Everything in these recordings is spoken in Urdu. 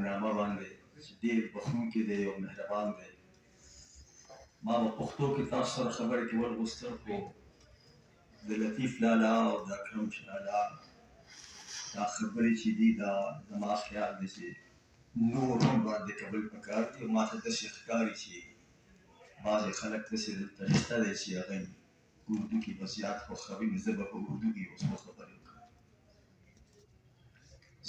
نامه باندې چې ډېر بخښونکی دی او مهربان دی. ما په پښتو کې تاسو سره خبرې کول غوښتل، خو د لطیف لالا او د اکرم لالا دا خبرې چې دي دا زما خیال دی چې نور هم باندې کول پکار دي. او ماته داسې ښکاري چې بعضې خلک داسې دلته شته دی چې هغوی اردو کې به زیات خوښوي. نو زه به په اردو کې اوس خبرې وکړم.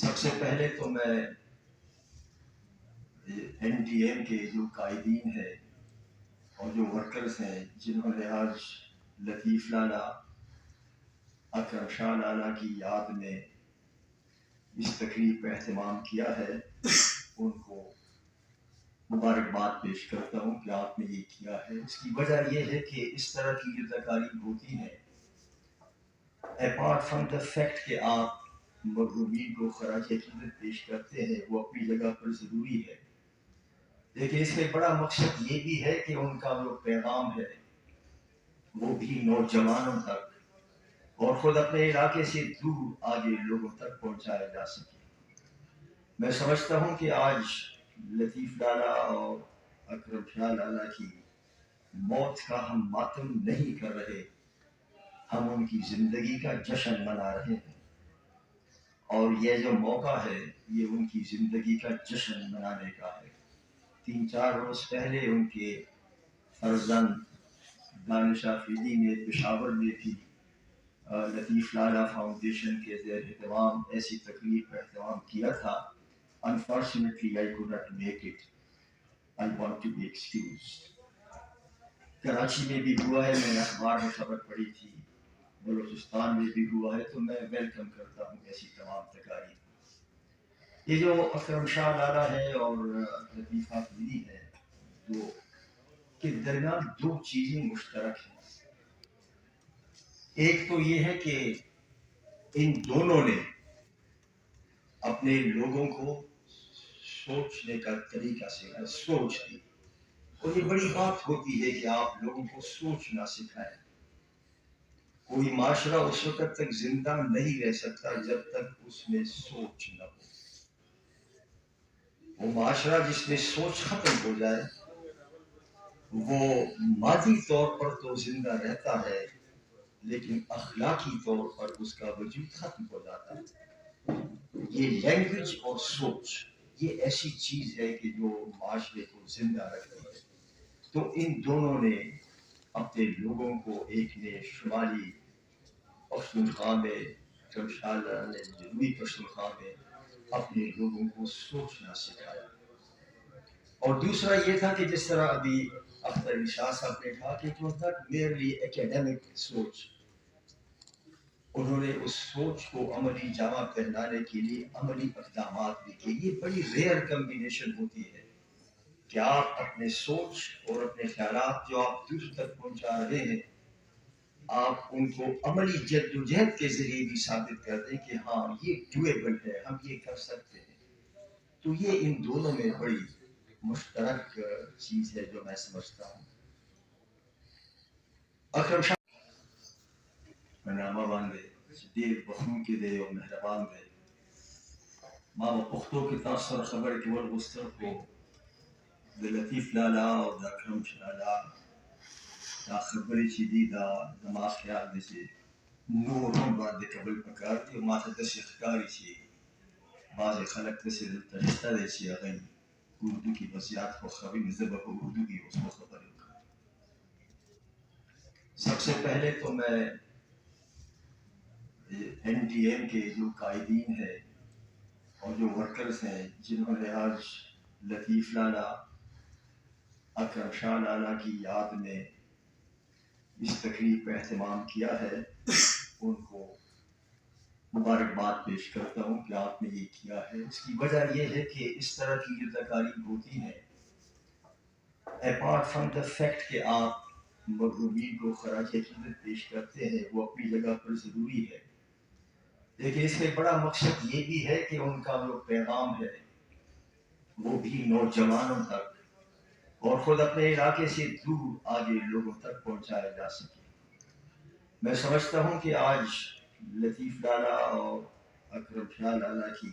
سب سے پہلے تو میں NDM کے جو قائدین ہیں اور جو ورکرز ہیں جنہوں نے آج لطیف لالا اکرم شاہ لالا کی یاد میں اس تقریب کا اہتمام کیا ہے، ان کو مبارکباد پیش کرتا ہوں کہ آپ نے یہ کیا ہے. اس کی وجہ یہ ہے کہ اس طرح کی جو تقاریب ہوتی ہیں، اپارٹ فرام دا فیکٹ کہ آپ مرحومین کو خراج عقیدت پیش کرتے ہیں، وہ اپنی جگہ پر ضروری ہے، لیکن اس کا ایک بڑا مقصد یہ بھی ہے کہ ان کا جو پیغام ہے وہ بھی نوجوانوں تک اور خود اپنے علاقے سے دور آگے لوگوں تک پہنچایا جا سکے. میں سمجھتا ہوں کہ آج لطیف لالا اور اکرم شاہ لالا کی موت کا ہم ماتم نہیں کر رہے، ہم ان کی زندگی کا جشن منا رہے ہیں. اور یہ جو موقع ہے یہ ان کی زندگی کا جشن منانے کا ہے. 3-4 روز پہلے ان کے فرزند دانش آفریدی نے پشاور میں بھی لطیف لالا فاؤنڈیشن کے زیر اہتمام ایسی تقریب کا اہتمام کیا تھا. Unfortunately, I could not make it. I want to be excused. Karachi میں بھی ہوا ہے، میں نے اخبار میں خبر پڑھی تھی. بلوچستان میں بھی ہوا ہے، تو میں ویلکم کرتا ہوں ایسی تمام تقاریب. یہ جو اکرم شاہ لالا ہے اور لطیف آفریدی ہے، دو کے درمیان دو چیزیں مشترک ہیں. ایک تو یہ ہے کہ ان دونوں نے اپنے لوگوں کو سوچنے کا طریقہ سے سوچ دی. اور یہ بڑی بات ہوتی ہے کہ آپ لوگوں کو سوچنا سکھائیں. کوئی معاشرہ اس وقت تک زندہ نہیں رہ سکتا جب تک اس میں سوچ نہ ہو. وہ معاشرہ جس میں سوچ ختم ہو جائے وہ مادی طور پر تو زندہ رہتا ہے، لیکن اخلاقی طور پر اس کا وجود ختم ہو جاتا ہے. یہ لینگویج اور سوچ یہ ایسی چیز ہے کہ جو معاشرے کو زندہ رکھتی ہے. تو ان دونوں نے اپنے لوگوں کو، ایک نے شمالی پختونخوا میں، شمشالہ نے جنوبی پختونخوا میں اپنے لوگوں کو سوچنا سکھایا. اور دوسرا یہ تھا کہ جس طرح ابھی اختر علی شاہ صاحب نے کہا کہ it was not merely academic سوچ، انہوں نے اس سوچ کو عملی جامہ پہنانے کے لیے عملی اقدامات بھی کیے. یہ بڑی ریئر کمبینیشن ہوتی ہے کہ آپ اپنے سوچ اور اپنے خیالات جو آپ دوسروں تک پہنچا رہے ہیں، آپ ان کو عملی جدوجہد کے ذریعے بھی ثابت کر دیں کہ ہاں یہ ڈویبل ہے، ہم یہ کر سکتے ہیں. تو یہ ان دونوں میں بڑی مشترک چیز ہے جو میں سمجھتا ہوں. اکرم شاہ نامه باندې چې ډېر بخښونکی دی او مهربان دی. ما په پښتو کې تاسو سره خبرې کول غوښتل، خو د لطیف لالا او د اکرم لالا دا خبرې چې دي دا زما خیال دی چې نور هم باندې کول پکار دي. او ماته داسې ښکاري چې بعضې خلک داسې دلته شته دی چې هغوی اردو کې به زیات خوښوي. نو زه به په اردو کې اوس خبرې وکړم. سب سے پہلے تو میں NDM کے جو قائدین ہیں اور جو ورکرز ہیں جنہوں نے آج لطیف لالا اکرم شاہ لالا کی یاد میں اس تقریب کا اہتمام کیا ہے، ان کو مبارکباد پیش کرتا ہوں کہ آپ نے یہ کیا ہے. اس کی وجہ یہ ہے کہ اس طرح کی جو تقاریب ہوتی ہیں، اپارٹ فرام دا فیکٹ کہ آپ مرحومین کو خراج عقیدت پیش کرتے ہیں، وہ اپنی جگہ پر ضروری ہے، لیکن اس کا ایک بڑا مقصد یہ بھی ہے کہ ان کا جو پیغام ہے وہ بھی نوجوانوں تک اور خود اپنے علاقے سے دور آگے لوگوں تک پہنچایا جا سکے. میں سمجھتا ہوں کہ آج لطیف لالا اور اکرم شاہ لالا کی